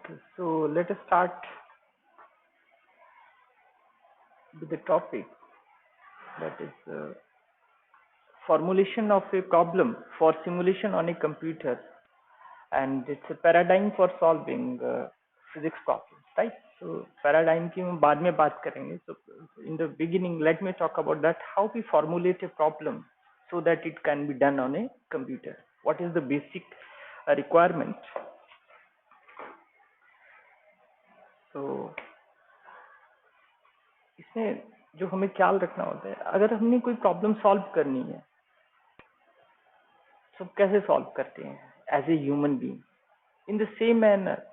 Okay, so let us start with the topic, that is formulation of a problem for simulation on a computer, and it's a paradigm for solving physics problems, right? So paradigm की हम बाद में बात करेंगे. So in the beginning, let me talk about that how we formulate a problem so that it can be done on a computer. What is the basic requirement? So इसमें जो हमें ख्याल रखना होता है, अगर हमने कोई प्रॉब्लम सॉल्व करनी है तो कैसे सॉल्व करते हैं as a human being. In the same manner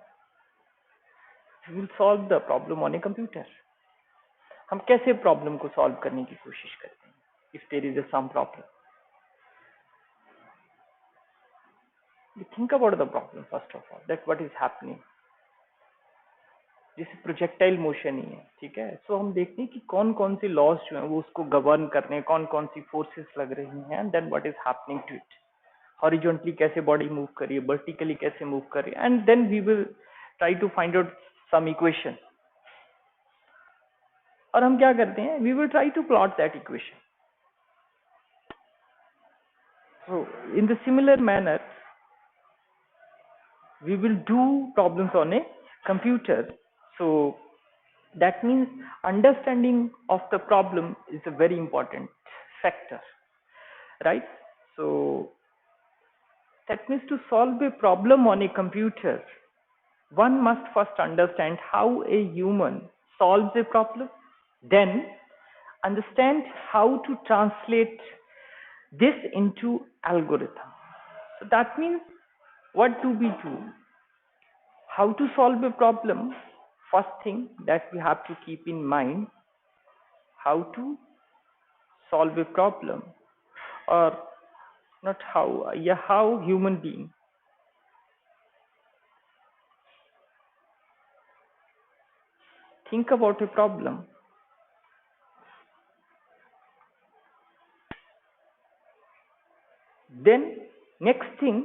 we will solve the problem on a computer. हम कैसे प्रॉब्लम को सॉल्व करने की कोशिश करते हैं if there is a some problem. We think about the problem first of all, that what is happening. जैसे projectile motion ही है, ठीक है. सो हम देखते हैं कि कौन कौन सी लॉज जो है वो उसको गवर्न कर रहे हैं, कौन कौन सी फोर्सेस लग रही हैं, and then what is happening to it. Horizontally कैसे बॉडी मूव कर रही है, वर्टिकली कैसे मूव कर रही है, and then we will try to find out some equation. और हम क्या करते हैं, we will try to plot that equation. So in the similar manner we will do problems on a computer. So that means understanding of the problem is a very important factor, right? So that means to solve a problem on a computer, one must first understand how a human solves a problem, then understand how to translate this into algorithm. So that means what do we do? How to solve a problem? First thing that we have to keep in mind, how to solve a problem, or not how, yeah, how human being think about a problem. Then next thing,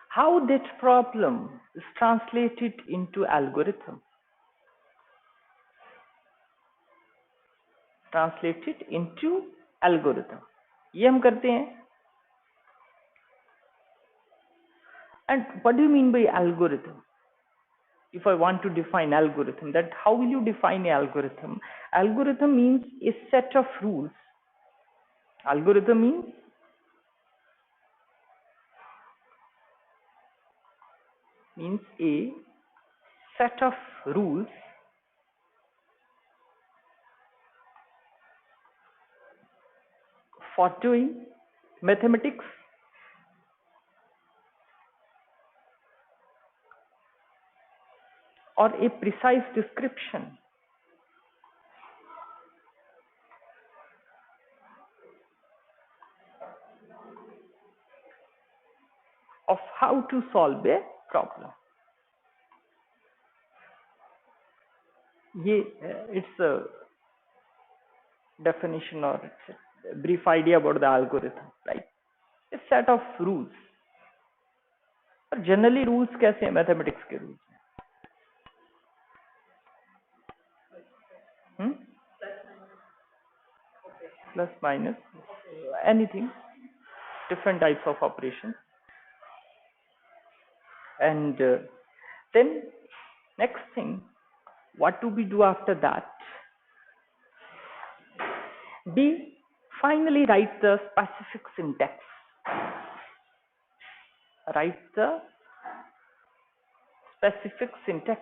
how that problem is translated into algorithm. Translated into algorithm, ये हम करते हैं. And what do you mean by algorithm? If I want to define algorithm, that how will you define an algorithm? Algorithm means a set of rules. Algorithm means a set of rules for doing mathematics or a precise description of how to solve a problem. It's a definition or it's a brief idea about the algorithm, right? A set of rules. और generally rules कैसे हैं mathematics के rules में? Plus minus anything, different types of operations. And then next thing, what do we do after that? We finally write the specific syntax. Write the specific syntax.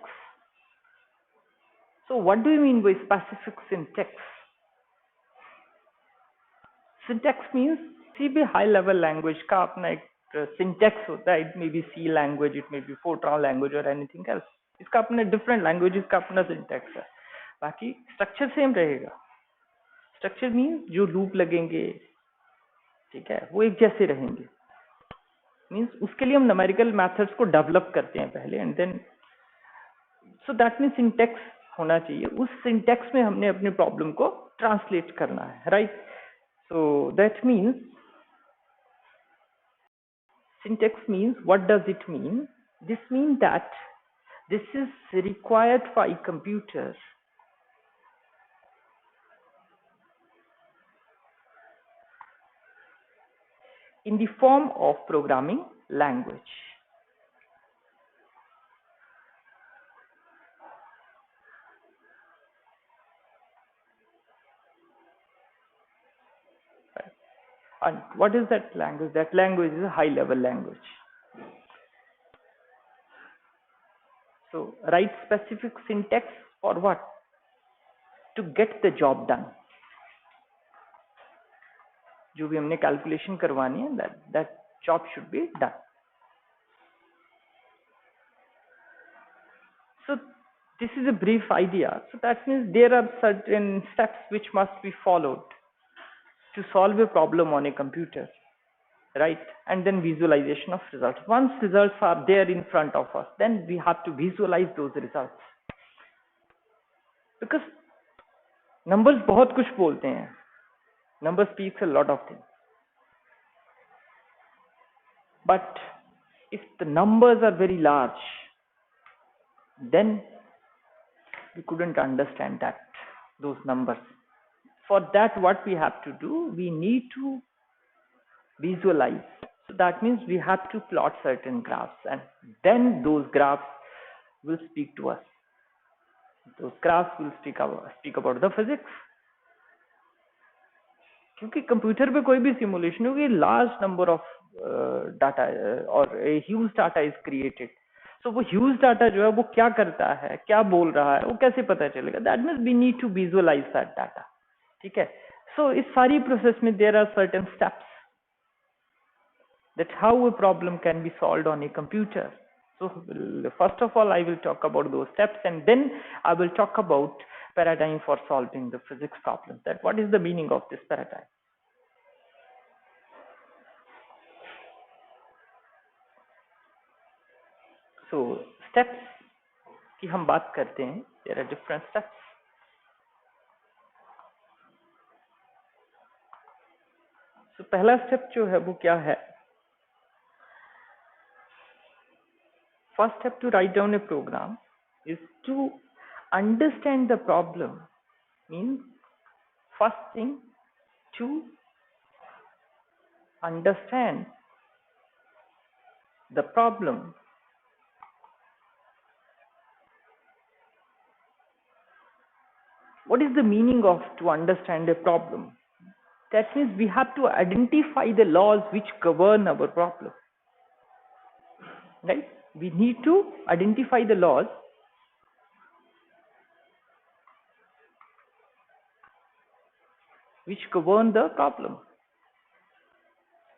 So what do you mean by specific syntax? Syntax means किसी भी high level language का अपना एक syntax होता है. It may be C language, it may be Fortran language और anything else. इसका अपना डिफरेंट लैंग्वेजेस का अपना सिंटेक्स है, बाकी स्ट्रक्चर सेम रहेगा. स्ट्रक्चर मीन्स जो लूप लगेंगे, ठीक है, वो एक जैसे रहेंगे. मीन्स उसके लिए हम न्यूमेरिकल मेथड्स को डेवलप करते हैं पहले, and then so that means syntax होना चाहिए. उस सिंटेक्स में हमने अपने प्रॉब्लम को ट्रांसलेट करना है, right? So that means syntax means, what does it mean? This means that This is required by computers in the form of programming language. Right. And what is that language? That language is a high-level language. So write specific syntax for what? To get the job done. जो भी हमने calculation करवानी है, that job should be done. So this is a brief idea. So that means there are certain steps which must be followed to solve a problem on a computer, right? And then visualization of results. Once results are there in front of us, then we have to visualize those results. Because numbers बहुत कुछ बोलते हैं. Number speaks a lot of things. But if the numbers are very large, then we couldn't understand those numbers. For that, what we have to do, we need to visualize. So that means we have to plot certain graphs, and then those graphs will speak to us. Those graphs will speak about the physics. क्योंकि computer पे कोई भी simulation होगी, large number of data और huge data is created. सो वो huge data जो है वो क्या करता है, क्या बोल रहा है, वो कैसे पता चलेगा? That means we need to visualise that data. ठीक है. सो इस सारी प्रोसेस में there are certain steps that how a problem can be solved on a computer. So first of all, I will talk about those steps, and then I will talk about paradigm for solving the physics problem. That what is the meaning of this paradigm? So steps की हम बात करते हैं. There are different steps. So पहला step जो है वो क्या है? First step to write down a program is to understand the problem. Means first thing, to understand the problem. What is the meaning of to understand a problem? That means we have to identify the laws which govern our problem. Right? We need to identify the laws which govern the problem.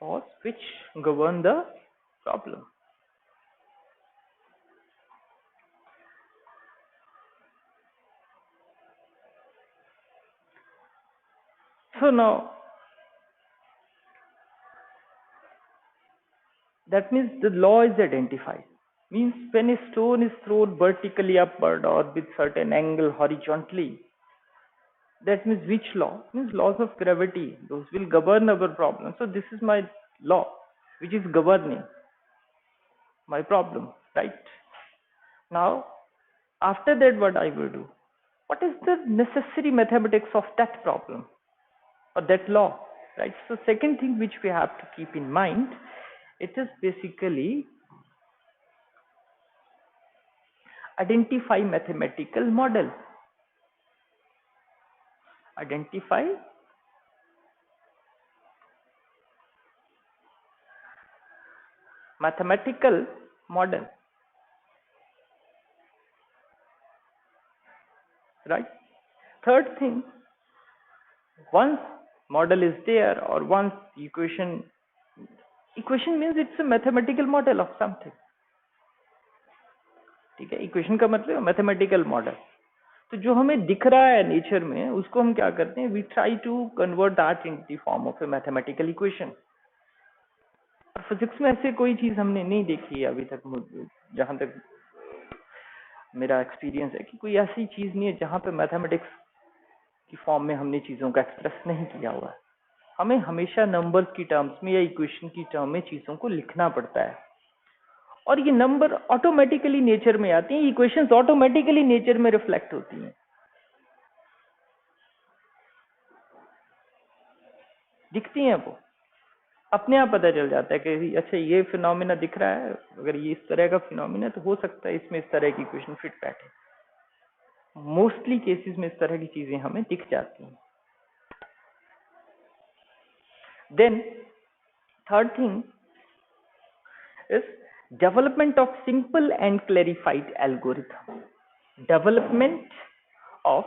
Laws which govern the problem. So now, that means the law is identified. Means when a stone is thrown vertically upward or with certain angle horizontally, that means which law? Means laws of gravity. Those will govern our problem. So this is my law which is governing my problem, right? Now, after that, what I will do? What is the necessary mathematics of that problem or that law, right? So second thing which we have to keep in mind, it is basically identify mathematical model. Identify mathematical model, right? Third thing, once model is there or once equation means it's a mathematical model of something. ठीक है. Equation का मतलब mathematical model. तो जो हमें दिख रहा है नेचर में, उसको हम क्या करते हैं? We try to convert that in the form of a mathematical equation. और फिजिक्स में ऐसे कोई चीज हमने नहीं देखी है अभी तक, जहां तक मेरा एक्सपीरियंस है, कि कोई ऐसी चीज नहीं है जहां पे मैथमेटिक्स की फॉर्म में हमने चीजों का एक्सप्रेस नहीं किया हुआ है. हमें हमेशा नंबर्स की टर्म्स में या इक्वेशन की टर्म में चीजों को लिखना पड़ता है. और ये नंबर ऑटोमेटिकली नेचर में आती हैं, इक्वेशंस ऑटोमेटिकली नेचर में रिफ्लेक्ट होती हैं, दिखती हैं, वो अपने आप पता चल जाता है कि अच्छा ये फिनोमिना दिख रहा है, अगर ये इस तरह का फिनोमिना तो हो सकता है इसमें इस तरह की इक्वेशन फिट बैठे। मोस्टली केसेस में इस तरह की चीजें हमें दिख जाती हैं। Then third thing is development of simple and clarified algorithm. Development of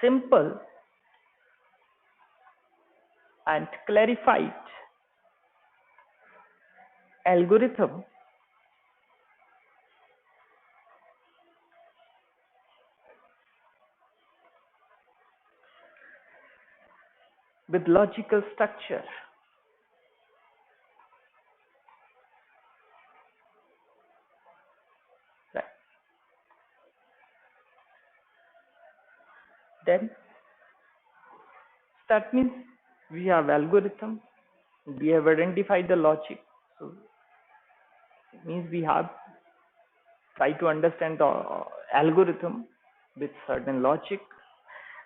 simple and clarified algorithm with logical structure. Right. Then that means we have algorithm, we have identified the logic, so it means we have tried to understand the algorithm with certain logic.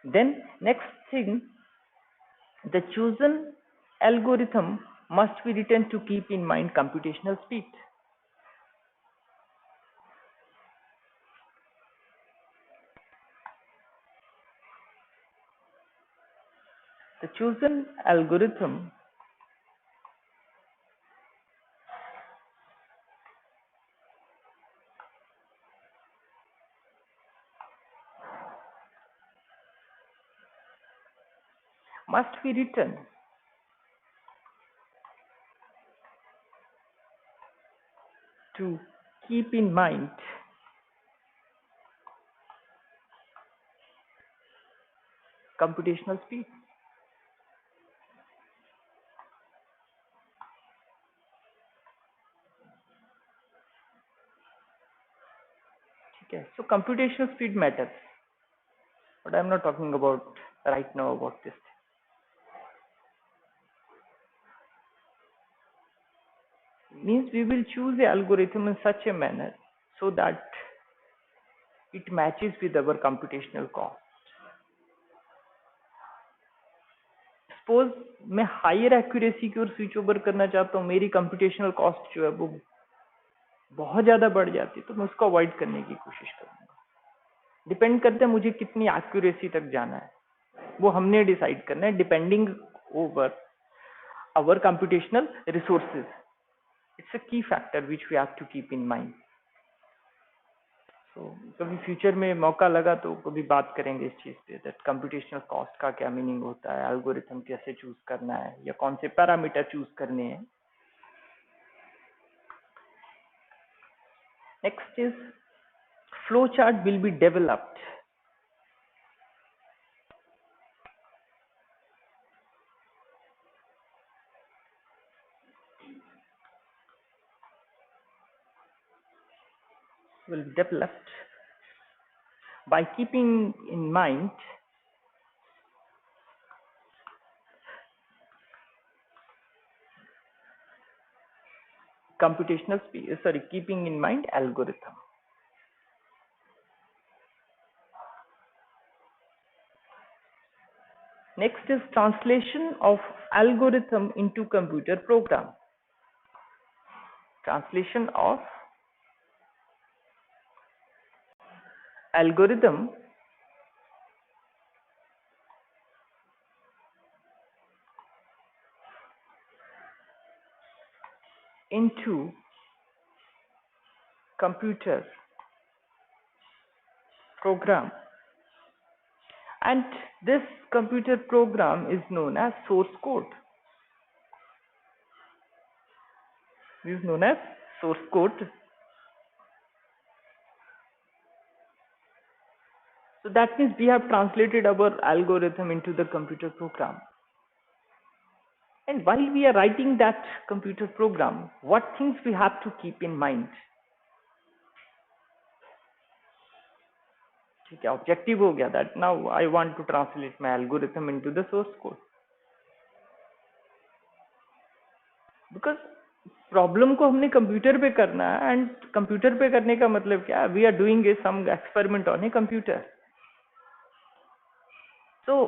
Then next thing, the chosen algorithm must be written to keep in mind computational speed. The chosen algorithm must be written to keep in mind computational speed. Okay, so computational speed matters, but I'm not talking about right now about this. Means we will choose the algorithm in such a manner so that it matches with our computational cost. Suppose मैं higher accuracy की ओर switch over करना चाहता हूँ, मेरी computational cost जो है वो बहुत ज़्यादा बढ़ जाती है, तो मैं उसको अवॉइड करने की कोशिश करूँगा। डिपेंड करता है मुझे कितनी एक्यूरेसी तक जाना है, वो हमने डिसाइड करना है depending over our computational resources. It's a key factor which we have to keep in mind. तो कभी फ्यूचर में मौका लगा तो कभी बात करेंगे इस चीज़ पे, दैट कंप्यूटेशनल कॉस्ट का क्या मीनिंग होता है, एल्गोरिथम कैसे चूज करना है या कौन से पैरामीटर चूज करने हैं. Next is flow chart will be developed by keeping in mind computational speed, keeping in mind algorithm. Next is translation of algorithm into computer program. Translation of algorithm into computer program, and this computer program is known as source code. This is known as source code. So that means we have translated our algorithm into the computer program. And while we are writing that computer program, what things we have to keep in mind? ठीक है, objective हो गया that now I want to translate my algorithm into the source code, because problem को हमने computer पे करना है, and computer पे करने का मतलब क्या है, we are doing a some experiment on a computer. तो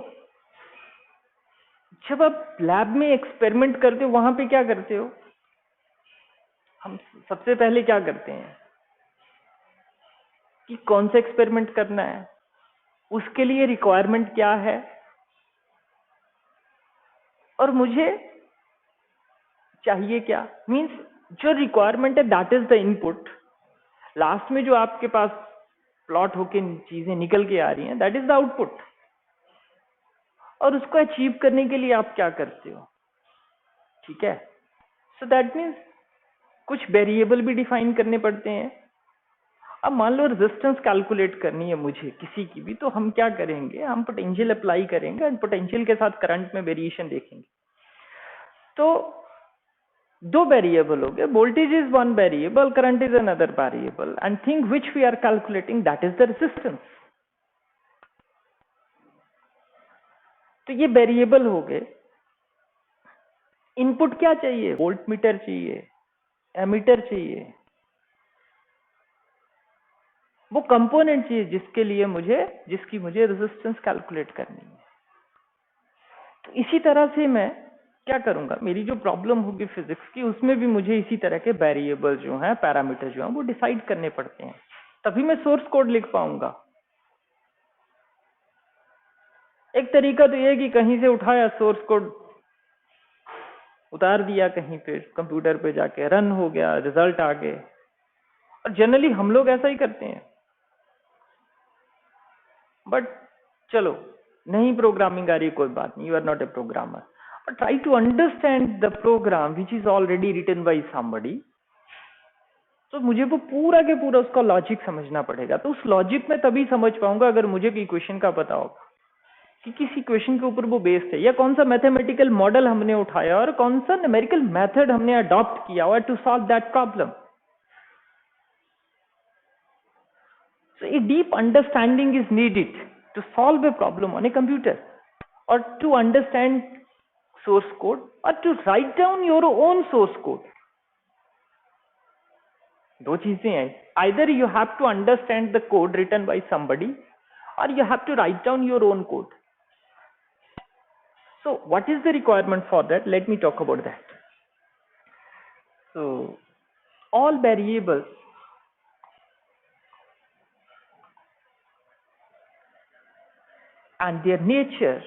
जब आप लैब में एक्सपेरिमेंट करते हो वहां पे क्या करते हो, हम सबसे पहले क्या करते हैं कि कौन सा एक्सपेरिमेंट करना है, उसके लिए रिक्वायरमेंट क्या है, और मुझे चाहिए क्या, मींस जो रिक्वायरमेंट है that is the input. Last में जो आपके पास प्लॉट होके चीजें निकल के आ रही हैं दैट इज द आउटपुट, और उसको अचीव करने के लिए आप क्या करते हो, ठीक है। सो दैट मीन्स कुछ वेरिएबल भी डिफाइन करने पड़ते हैं। अब मान लो रेजिस्टेंस कैलकुलेट करनी है मुझे किसी की भी, तो हम क्या करेंगे, हम पोटेंशियल अप्लाई करेंगे एंड पोटेंशियल के साथ करंट में वेरिएशन देखेंगे। तो दो वेरिएबल हो गए, voltage is one variable, current is another variable, and thing which we are calculating that is the resistance. तो ये वेरिएबल हो गए। इनपुट क्या चाहिए, वोल्ट मीटर चाहिए, एमीटर चाहिए, वो कंपोनेंट चाहिए जिसकी मुझे रेजिस्टेंस कैलकुलेट करनी है। तो इसी तरह से मैं क्या करूंगा, मेरी जो प्रॉब्लम होगी फिजिक्स की, उसमें भी मुझे इसी तरह के वेरिएबल जो हैं, पैरामीटर जो हैं, वो डिसाइड करने पड़ते हैं, तभी मैं सोर्स कोड लिख पाऊंगा। एक तरीका तो ये है कि कहीं से उठाया सोर्स कोड, उतार दिया कहीं पे कंप्यूटर पे जाके, रन हो गया, रिजल्ट आ गए। और जनरली हम लोग ऐसा ही करते हैं। बट चलो, नहीं प्रोग्रामिंग आ रही, कोई बात नहीं, you are not a programmer, but try to understand the program which is already written by somebody. तो मुझे वो पूरा के पूरा उसका लॉजिक समझना पड़ेगा। तो उस लॉजिक में तभी समझ पाऊंगा अगर मुझे इक्वेशन का पता होगा कि किस इक्वेशन के ऊपर वो बेस्ड है, या कौन सा मैथमेटिकल मॉडल हमने उठाया और कौन सा न्यूमेरिकल मेथड हमने अडॉप्ट किया हुआ to solve that problem. So a deep understanding is needed to solve a problem on a computer, or to understand source code, or to write down your own source code. दो चीजें हैं, either you have to understand the code written by somebody or you have to write down your own code. So what is the requirement for that? Let me talk about that. So all variables and their nature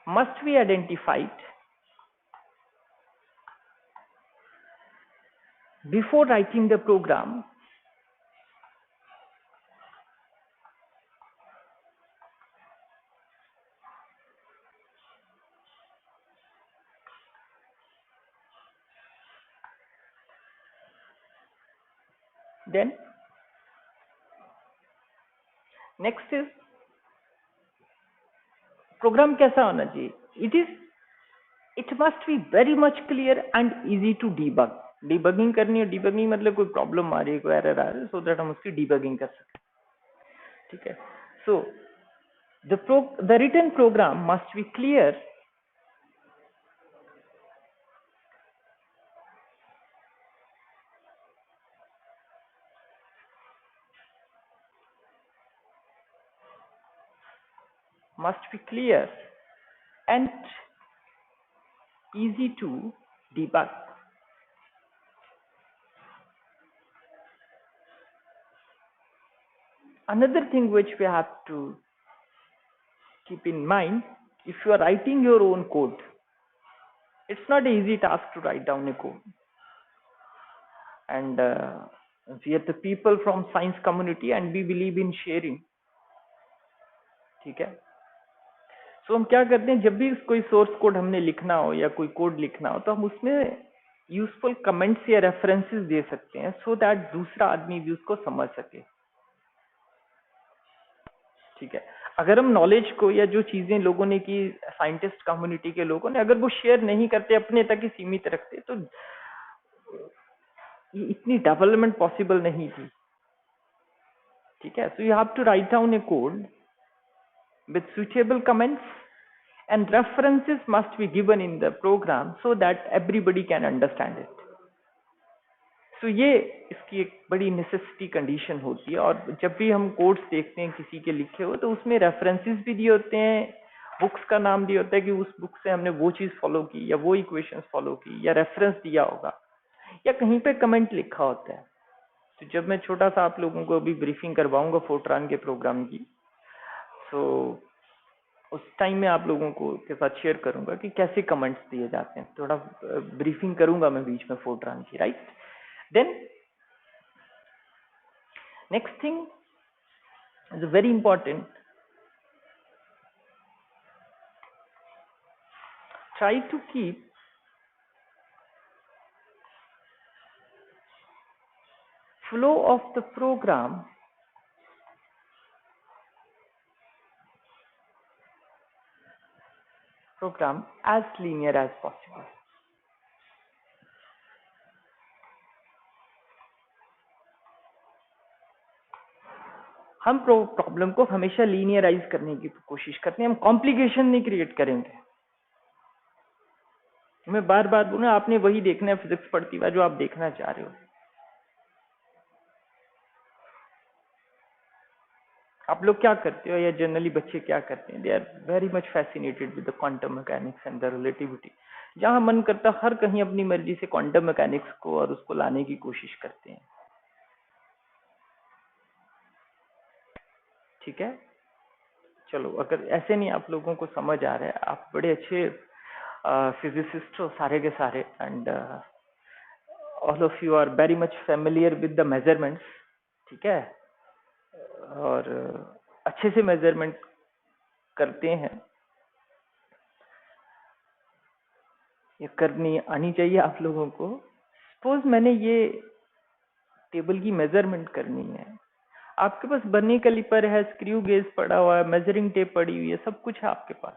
must be identified before writing the program. Then next is program कैसा होना चाहिए, it must be very much clear and easy to debug. Debugging करनी है, debugging मतलब कोई problem आ रही है, कोई एरर आ रही है, सो दैट हम उसकी डीबगिंग कर सकें, ठीक है। So the written program must be clear and easy to debug. Another thing which we have to keep in mind, if you are writing your own code, it's not an easy task to write down a code, and we are the people from science community and we believe in sharing, ठीक है। तो हम क्या करते हैं, जब भी कोई सोर्स कोड हमने लिखना हो या कोई कोड लिखना हो, तो हम उसमें यूजफुल कमेंट्स या रेफरेंसेस दे सकते हैं, सो दैट दूसरा आदमी भी उसको समझ सके, ठीक है। अगर हम नॉलेज को या जो चीजें लोगों ने की, साइंटिस्ट कम्युनिटी के लोगों ने, अगर वो शेयर नहीं करते, अपने तक ही सीमित रखते, तो इतनी डेवलपमेंट पॉसिबल नहीं थी। ठीक है, so you have to write down a code with suitable comments and references must be given in the program so that everybody can understand it. So ये इसकी एक बड़ी नेसेसिटी कंडीशन होती है। और जब भी हम कोड्स देखते हैं किसी के लिखे हो, तो उसमें रेफरेंसेस भी दिए होते हैं, बुक्स का नाम दिया होता है कि उस बुक से हमने वो चीज फॉलो की या वो इक्वेशंस फॉलो की, या रेफरेंस दिया होगा, या कहीं पे कमेंट लिखा होता है। तो जब मैं छोटा सा आप लोगों को अभी ब्रीफिंग करवाऊंगा फोर्ट्रान के प्रोग्राम की, तो उस टाइम में आप लोगों को के साथ शेयर करूंगा कि कैसे कमेंट्स दिए जाते हैं। थोड़ा ब्रीफिंग करूंगा मैं बीच में फोर्ट्रान की, right. Then next thing is very important, try to keep flow of the program as linear as possible. हम प्रॉब्लम को हमेशा लीनियराइज करने की कोशिश करते हैं, हम कॉम्प्लिकेशन नहीं क्रिएट करेंगे। मैं बार बार बोलूँ, आपने वही देखना है फिजिक्स पढ़ती हुआ जो आप देखना चाह रहे हो। आप लोग क्या करते हो, या जनरली बच्चे क्या करते हैं, they are very much fascinated with the quantum mechanics and the relativity. जहां मन करता हर कहीं अपनी मर्जी से क्वांटम मैकेनिक्स को और उसको लाने की कोशिश करते हैं। ठीक है, चलो, अगर ऐसे नहीं आप लोगों को समझ आ रहा है, आप बड़े अच्छे फिजिसिस्ट हो सारे के सारे, and all of you are very much familiar with the measurements. ठीक है, और अच्छे से मेजरमेंट करते हैं, ये करनी आनी चाहिए आप लोगों को। सपोज मैंने ये टेबल की मेजरमेंट करनी है, आपके पास बर्नी कैलिपर है, स्क्रू गेज पड़ा हुआ है, मेजरिंग टेप पड़ी हुई है, सब कुछ है आपके पास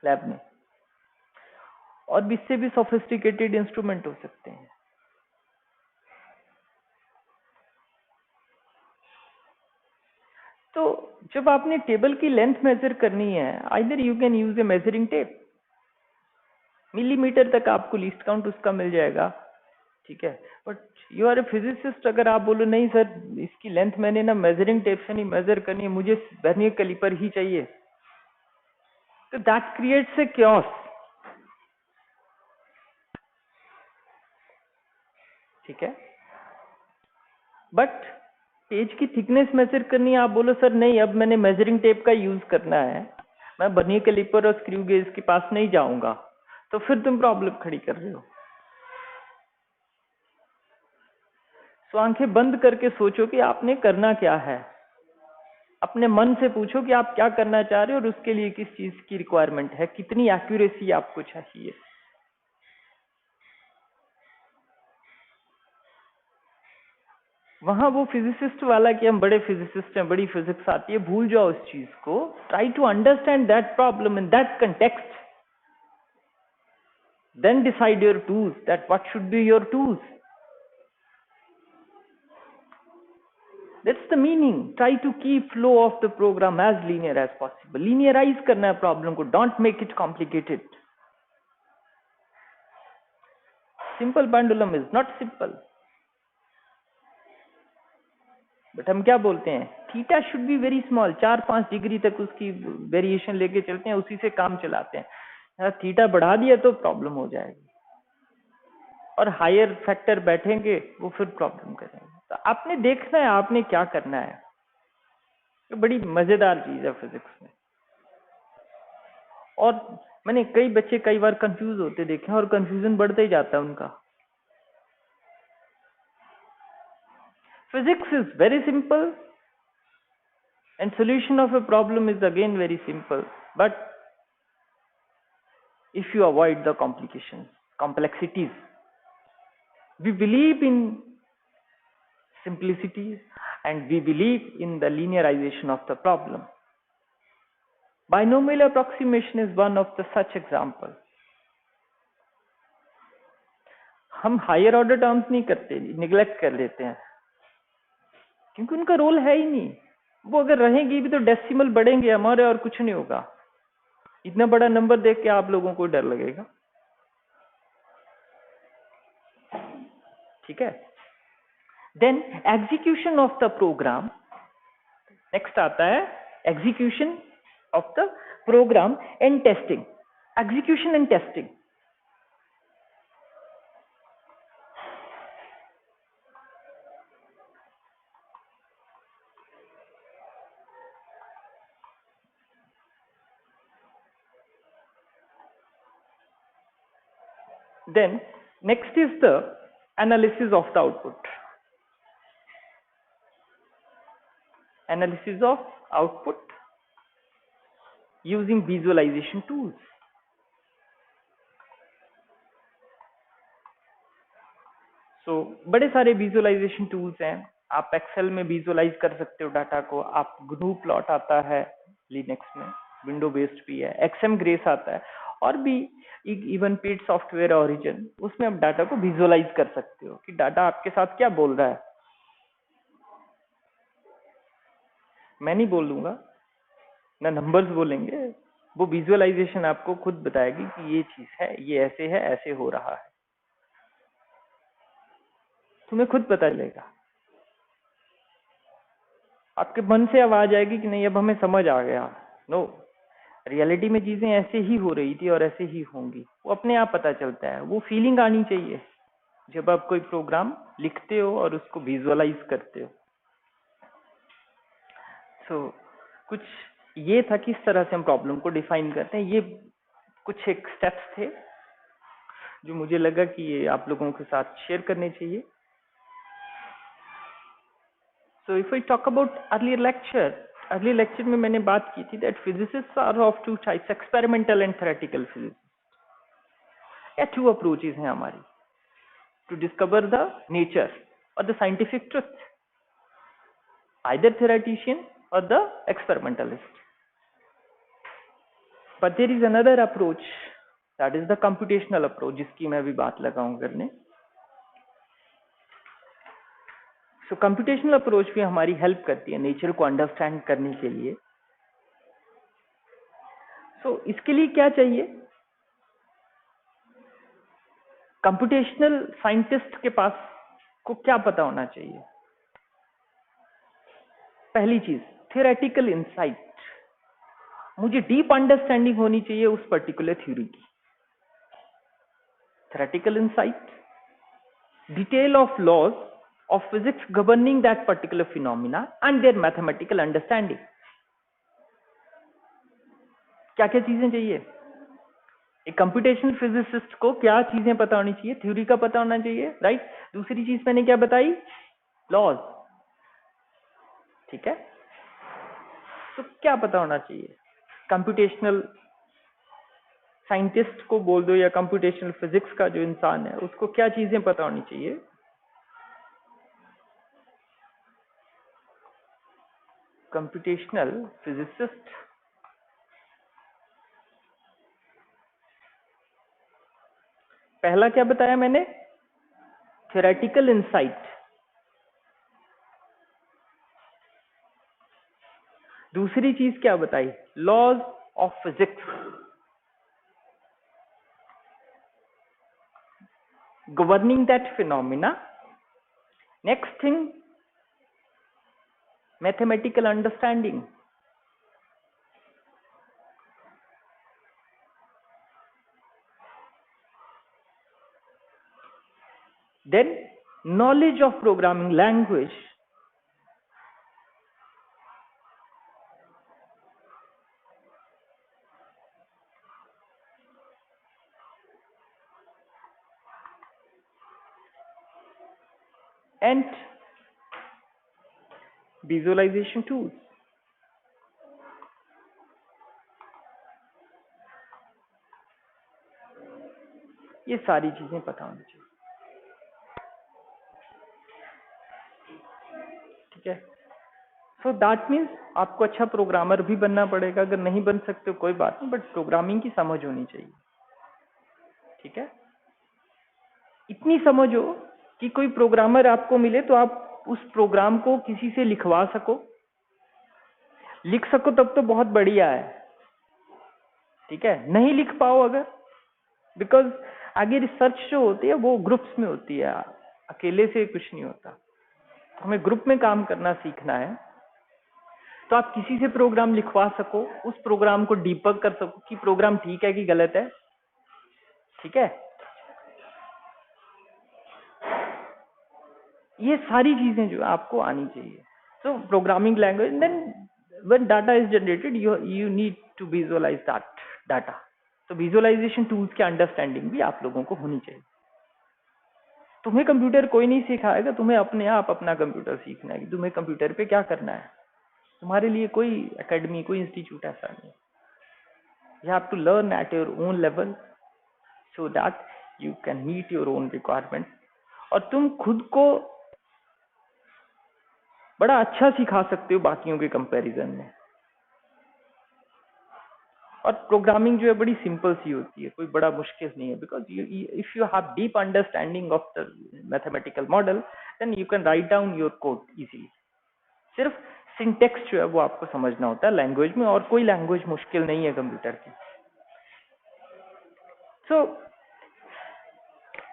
लैब में, और इससे भी सोफिस्टिकेटेड इंस्ट्रूमेंट हो सकते हैं। तो जब आपने टेबल की लेंथ मेजर करनी है, either you can use a measuring tape, millimetre तक आपको लीस्ट काउंट उसका मिल जाएगा। ठीक है, but you are a physicist, अगर आप बोलो नहीं सर इसकी लेंथ मैंने ना मेजरिंग टेप से नहीं मेजर करनी है, मुझे वर्नियर कैलिपर ही चाहिए, तो दैट क्रिएट्स ए क्योस। ठीक है, बट पेज की थिकनेस मेजर करनी है, आप बोलो सर नहीं अब मैंने मेजरिंग टेप का यूज करना है, मैं वर्नियर कैलिपर और स्क्रू गेज के पास नहीं जाऊंगा, तो फिर तुम प्रॉब्लम खड़ी कर रहे हो। तो आंखें बंद करके सोचो कि आपने करना क्या है, अपने मन से पूछो कि आप क्या करना चाह रहे हो और उसके लिए किस चीज की रिक्वायरमेंट है, कितनी एक्यूरेसी आपको चाहिए। वहां वो फिजिसिस्ट वाला कि हम बड़े फिजिसिस्ट हैं, बड़ी फिजिक्स आती है, भूल जाओ उस चीज को। Try to understand that problem in that context, then decide your tools, that what should be your tools. That's the meaning. Try to keep flow of the program as linear as possible. Linearize करना है problem को, don't make it complicated. Simple pendulum is not simple. But हम क्या बोलते हैं, theta should be very small, 4-5 degree तक उसकी variation लेके चलते हैं, उसी से काम चलाते हैं। थीटा बढ़ा दिया तो प्रॉब्लम हो जाएगी, और हायर फैक्टर बैठेंगे वो फिर प्रॉब्लम करेंगे। तो आपने देखना है आपने क्या करना है, तो बड़ी मजेदार चीज है फिजिक्स में। और मैंने कई बच्चे कई बार कंफ्यूज होते देखे हैं, और कंफ्यूजन बढ़ता ही जाता है उनका। Physics is very simple and solution of a problem is again very simple, but if you avoid the complications, complexities, we believe in simplicity and we believe in the linearization of the problem. Binomial approximation is one of the such example. हम higher order terms नहीं करते, neglect कर लेते हैं, क्योंकि उनका role है ही नहीं. वो अगर रहेंगी भी तो डेसिमल बढ़ेंगे हमारे, और कुछ नहीं होगा. इतना बड़ा नंबर देख के आप लोगों को डर लगेगा. ठीक है. Then execution of the program. Next आता है execution of the program and testing. Execution and testing. Then next is the analysis of the output. Analysis of output using visualization tools. So बड़े सारे visualization tools हैं. आप Excel में visualise कर सकते हो डाटा को. आप ग्नू प्लॉट आता है लिनक्स में, विंडो बेस्ड भी है. एक्सएम ग्रेस आता है, और भी इवन पेड सॉफ्टवेयर ओरिजिन, उसमें आप डाटा को विजुअलाइज कर सकते हो कि डाटा आपके साथ क्या बोल रहा है. मैं नहीं बोलूंगा ना, नंबर्स बोलेंगे. वो विजुअलाइजेशन आपको खुद बताएगी कि ये चीज है, ये ऐसे है, ऐसे हो रहा है. तुम्हें खुद पता चलेगा. आपके मन से आवाज आएगी कि नहीं अब हमें समझ आ गया. नो, रियलिटी में चीजें ऐसे ही हो रही थी और ऐसे ही होंगी. वो अपने आप पता चलता है. वो फीलिंग आनी चाहिए जब आप कोई प्रोग्राम लिखते हो और उसको विजुअलाइज करते हो. सो कुछ ये था किस तरह से हम प्रॉब्लम को डिफाइन करते हैं. ये कुछ एक स्टेप्स थे जो मुझे लगा कि ये आप लोगों के साथ शेयर करने चाहिए. So if I talk about earlier lecture में मैंने बात की थी that physicists are of two types, experimental and theoretical physics. या टू अप्रोचेस हैं हमारी टू डिस्कवर द नेचर और the scientific truth, either theoretician or the experimentalist. But there is another approach, that is the computational approach, जिसकी मैं अभी बात लगाऊं करने. So computational approach भी हमारी हेल्प करती है नेचर को अंडरस्टैंड करने के लिए. So इसके लिए क्या चाहिए? कंप्यूटेशनल साइंटिस्ट के पास को क्या पता होना चाहिए? पहली चीज थियोरेटिकल इंसाइट. मुझे डीप अंडरस्टैंडिंग होनी चाहिए उस पर्टिकुलर थ्योरी की. Theoretical insight, detail of laws of physics governing that particular phenomena and their mathematical understanding. क्या क्या चीजें चाहिए एक कंप्यूटेशनल फिजिसिस्ट को? क्या चीजें पता होनी चाहिए? थ्योरी का पता होना चाहिए, राइट. दूसरी चीज मैंने क्या बताई? लॉज. ठीक है. तो क्या पता होना चाहिए? कंप्यूटेशनल साइंटिस्ट को बोल दो या कंप्यूटेशनल फिजिक्स का जो इंसान है उसको क्या चीजें पता होनी चाहिए? कंप्यूटेशनल फिजिसिस्ट पहला क्या बताया मैंने? Theoretical insight. दूसरी चीज क्या बताई? Laws of physics governing that phenomena. Next thing, mathematical understanding. Then knowledge of programming language. And visualization tools. ये सारी चीजें पता होनी चाहिए. ठीक है. सो दैट मीन्स आपको अच्छा प्रोग्रामर भी बनना पड़ेगा, अगर नहीं बन सकते कोई बात नहीं, बट प्रोग्रामिंग की समझ होनी चाहिए। ठीक है, इतनी समझ हो कि कोई प्रोग्रामर आपको मिले तो आप उस प्रोग्राम को किसी से लिखवा सको, लिख सको तब तो बहुत बढ़िया है। ठीक है, नहीं लिख पाओ अगर, बिकॉज आगे रिसर्च जो होती है वो ग्रुप्स में होती है, अकेले से कुछ नहीं होता, हमें ग्रुप में काम करना सीखना है। तो आप किसी से प्रोग्राम लिखवा सको, उस प्रोग्राम को डीबग कर सको कि प्रोग्राम ठीक है कि गलत है। ठीक है, ये सारी चीजें जो आपको आनी चाहिए। So programming language, then when data is generated you need to visualise that data. तो विजुअलाइजेशन टूल्स की अंडरस्टैंडिंग भी आप लोगों को होनी चाहिए। तुम्हें कंप्यूटर कोई नहीं सिखाएगा, तुम्हें अपने आप अपना कंप्यूटर सीखना है कि तुम्हें कंप्यूटर पे क्या करना है। तुम्हारे लिए कोई एकेडमी, कोई इंस्टीट्यूट ऐसा नहीं। You have to learn at your own level so that you can meet your own requirement, और तुम खुद को बड़ा अच्छा सिखा सकते हो बाकियों के कंपैरिजन में। और प्रोग्रामिंग जो है बड़ी सिंपल सी होती है, कोई बड़ा मुश्किल नहीं है, because if you have deep understanding of the mathematical model then you can write down your code easily. सिर्फ सिंटेक्स जो है वो आपको समझना होता है लैंग्वेज में, और कोई लैंग्वेज मुश्किल नहीं है कंप्यूटर की। सो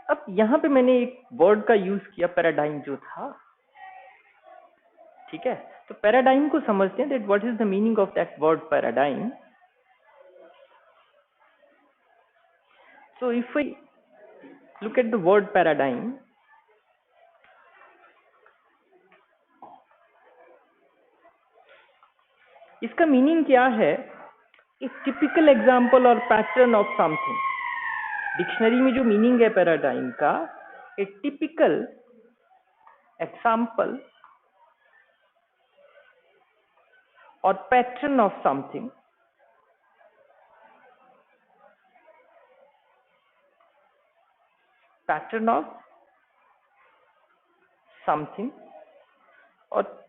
अब यहाँ पे मैंने एक वर्ड का यूज किया, पैराडाइम जो था। ठीक है, तो पैराडाइम को समझते हैं, that what is the meaning of that word paradigm. So if I look at the word paradigm, इसका मीनिंग क्या है? ए टिपिकल एग्जाम्पल और पैटर्न ऑफ समथिंग। डिक्शनरी में जो मीनिंग है पैराडाइम का, ए टिपिकल एग्जाम्पल और pattern of something, pattern of something, और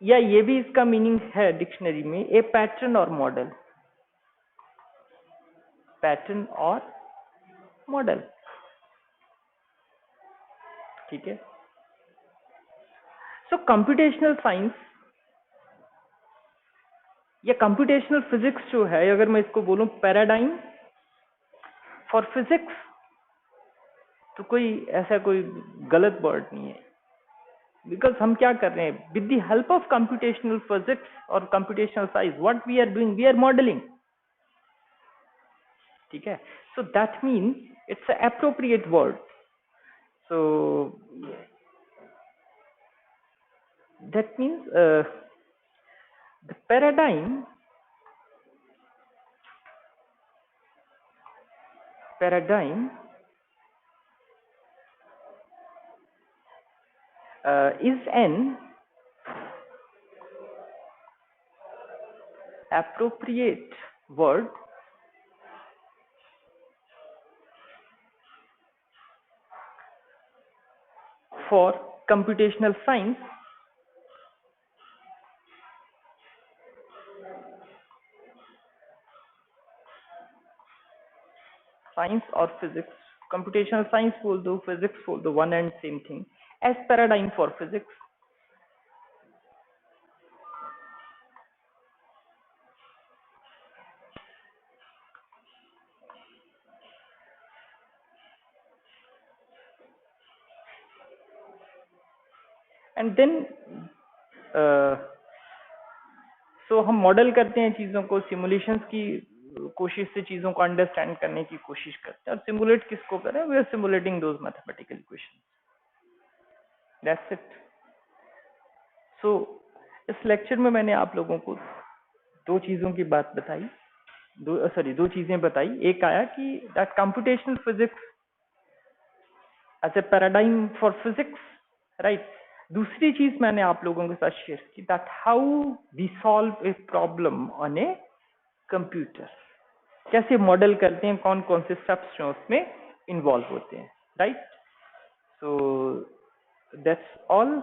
या ये भी इसका मीनिंग है डिक्शनरी में, ए पैटर्न और मॉडल, पैटर्न और मॉडल। ठीक है, सो कंप्यूटेशनल साइंस या कंप्यूटेशनल फिजिक्स जो है, अगर मैं इसको बोलूं पैराडाइम फॉर फिजिक्स, तो कोई ऐसा कोई गलत वर्ड नहीं है, बिकॉज हम क्या कर रहे हैं with the help of computational physics और computational science, what we are doing, we are modelling. ठीक है, so that mean it's appropriate word. So that means the paradigm is an appropriate word for computational science or physics, computational science बोल दो, physics बोल दो, one and same thing, as paradigm for physics. And then so हम model करते हैं चीजों को, simulations की कोशिश से चीजों को अंडरस्टैंड करने की कोशिश करते हैं, और सिमुलेट किसको करें, we are simulating those mathematical equations, that's it. So इस लेक्चर में मैंने आप लोगों को दो चीजों की बात बताई, दो चीजें बताई। एक आया कि that computational physics as a paradigm for physics, right. दूसरी चीज मैंने आप लोगों के साथ शेयर की, that how we solve a problem on a computer, कैसे मॉडल करते हैं, कौन कौन से स्टेप्स जो उसमें इन्वॉल्व होते हैं, राइट। So that's all.